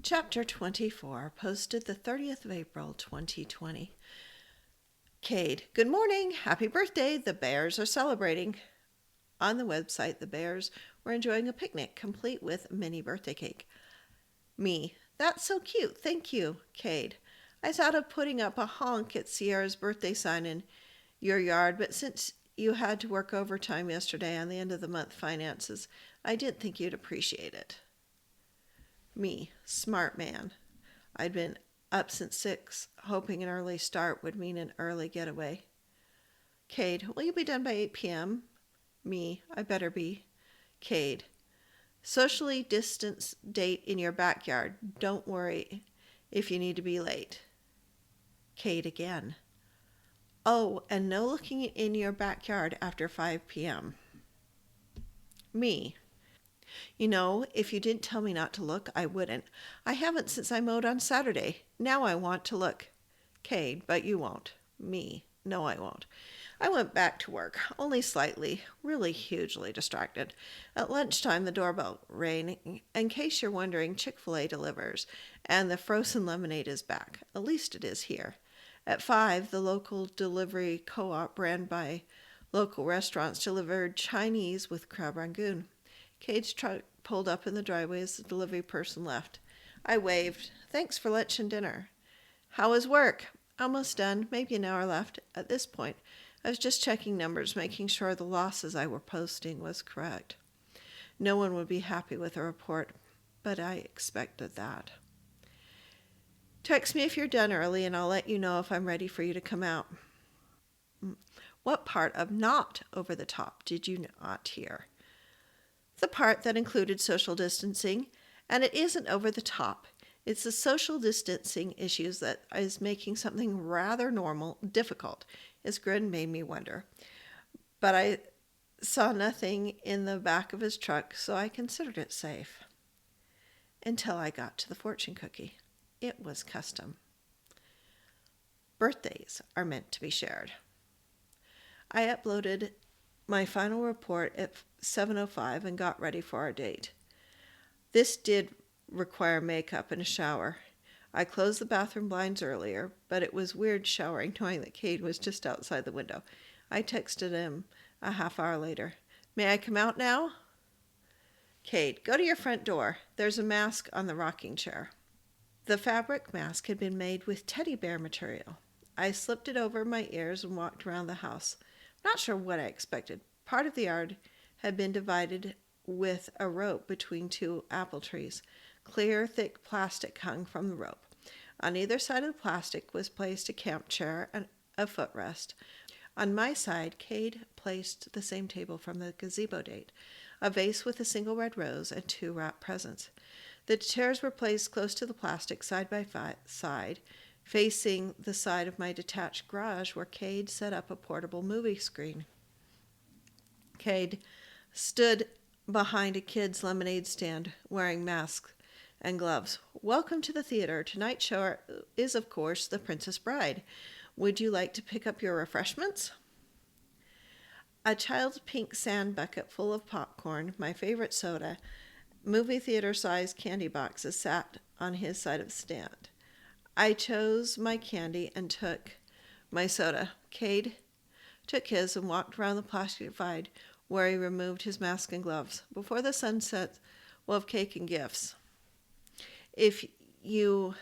Chapter 24, posted the 30th of April, 2020. Cade, good morning. Happy birthday. The bears are celebrating. On the website, the bears were enjoying a picnic, complete with mini birthday cake. Me, that's so cute. Thank you, Cade. I thought of putting up a honk at Sierra's birthday sign in your yard, but since you had to work overtime yesterday on the end of the month finances, I didn't think you'd appreciate it. Me, smart man. I'd been up since 6, hoping an early start would mean an early getaway. Cade, will you be done by 8 p.m.? Me, I better be. Cade, socially distanced date in your backyard. Don't worry if you need to be late. Cade again. Oh, and no looking in your backyard after 5 p.m. Me. You know, if you didn't tell me not to look, I wouldn't. I haven't since I mowed on Saturday. Now I want to look. Cade, but you won't. Me. No, I won't. I went back to work, only slightly, really hugely distracted. At lunchtime, the doorbell rang. In case you're wondering, Chick-fil-A delivers, and the frozen lemonade is back. At least it is here. At 5, the local delivery co-op ran by local restaurants delivered Chinese with crab rangoon. Cade's truck pulled up in the driveway as the delivery person left. I waved. Thanks for lunch and dinner. How was work? Almost done. Maybe an hour left. At this point, I was just checking numbers, making sure the losses I were posting was correct. No one would be happy with a report, but I expected that. Text me if you're done early, and I'll let you know if I'm ready for you to come out. What part of not over the top did you not hear? The part that included social distancing, and it isn't over the top. It's the social distancing issues that is making something rather normal difficult. His grin made me wonder. But I saw nothing in the back of his truck, so I considered it safe. Until I got to the fortune cookie. It was custom. Birthdays are meant to be shared. I uploaded my final report at 7:05 and got ready for our date. This did require makeup and a shower. I closed the bathroom blinds earlier, but it was weird showering knowing that Cade was just outside the window. I texted him a half hour later. May I come out now? Cade, go to your front door. There's a mask on the rocking chair. The fabric mask had been made with teddy bear material. I slipped it over my ears and walked around the house. Not sure what I expected. Part of the yard had been divided with a rope between 2 apple trees. Clear, thick plastic hung from the rope. On either side of the plastic was placed a camp chair and a footrest. On my side, Cade placed the same table from the gazebo date, a vase with a single red rose and 2 wrapped presents. The chairs were placed close to the plastic side by side, facing the side of my detached garage where Cade set up a portable movie screen. Cade stood behind a kid's lemonade stand, wearing masks and gloves. Welcome to the theater. Tonight's show is, of course, The Princess Bride. Would you like to pick up your refreshments? A child's pink sand bucket full of popcorn, my favorite soda, movie theater-sized candy boxes sat on his side of the stand. I chose my candy and took my soda. Cade took his and walked around the plastic divide where he removed his mask and gloves. Before the sun sets, we'll have cake and gifts. If you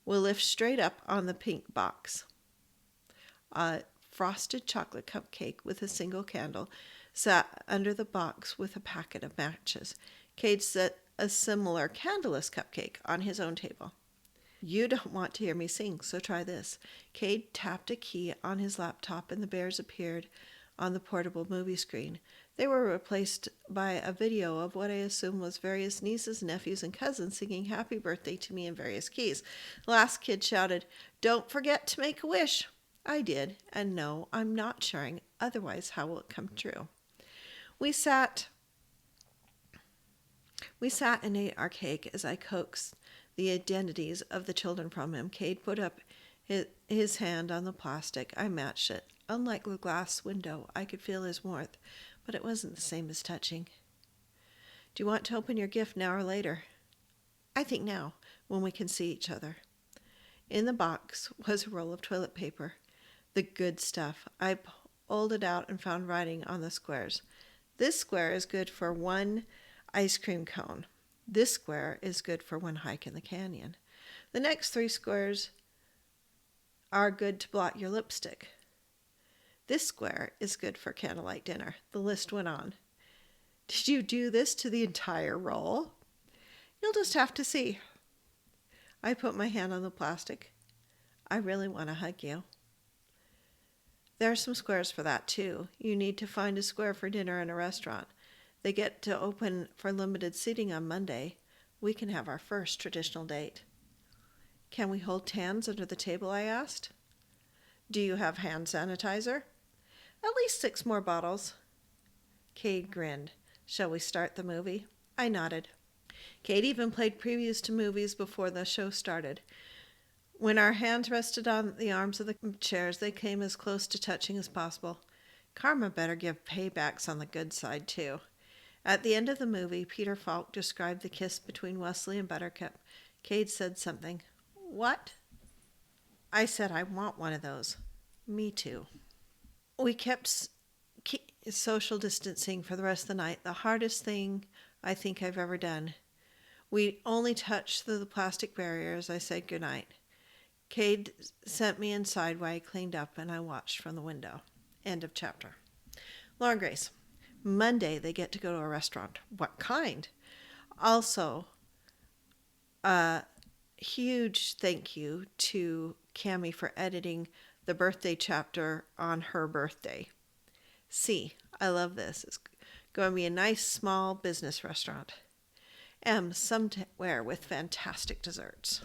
will lift straight up on the pink box. A frosted chocolate cupcake with a single candle sat under the box with a packet of matches. Cade set a similar candleless cupcake on his own table. You don't want to hear me sing, so try this. Cade tapped a key on his laptop and the bears appeared on the portable movie screen. They were replaced by a video of what I assume was various nieces, nephews, and cousins singing happy birthday to me in various keys. The last kid shouted, "Don't forget to make a wish." I did, and no, I'm not sharing. Otherwise, how will it come true? We sat and ate our cake as I coaxed the identities of the children from him. Cade put up his hand on the plastic. I matched it. Unlike the glass window, I could feel his warmth, but it wasn't the same as touching. Do you want to open your gift now or later? I think now. when we can see each other. In the box was a roll of toilet paper. The good stuff. I pulled it out and found writing on the squares. This square is good for 1 ice cream cone. This square is good for 1 hike in the canyon. The next 3 squares are good to blot your lipstick. This square is good for candlelight dinner. The list went on. Did you do this to the entire roll? You'll just have to see. I put my hand on the plastic. I really want to hug you. There are some squares for that too. You need to find a square for dinner in a restaurant. They get to open for limited seating on Monday. We can have our first traditional date. Can we hold hands under the table, I asked. Do you have hand sanitizer? At least 6 more bottles. Cade grinned. Shall we start the movie? I nodded. Cade even played previews to movies before the show started. When our hands rested on the arms of the chairs, they came as close to touching as possible. Karma better give paybacks on the good side, too. At the end of the movie, Peter Falk described the kiss between Wesley and Buttercup. Cade said something. What? I said, I want one of those. Me too. We kept social distancing for the rest of the night, the hardest thing I think I've ever done. We only touched through the plastic barrier as I said goodnight. Cade sent me inside while I cleaned up, and I watched from the window. End of chapter. Lauren Grace. Monday, they get to go to a restaurant. What kind? Also, a huge thank you to Cami for editing the birthday chapter on her birthday. C. I love this. It's going to be a nice small business restaurant. M. Somewhere with fantastic desserts.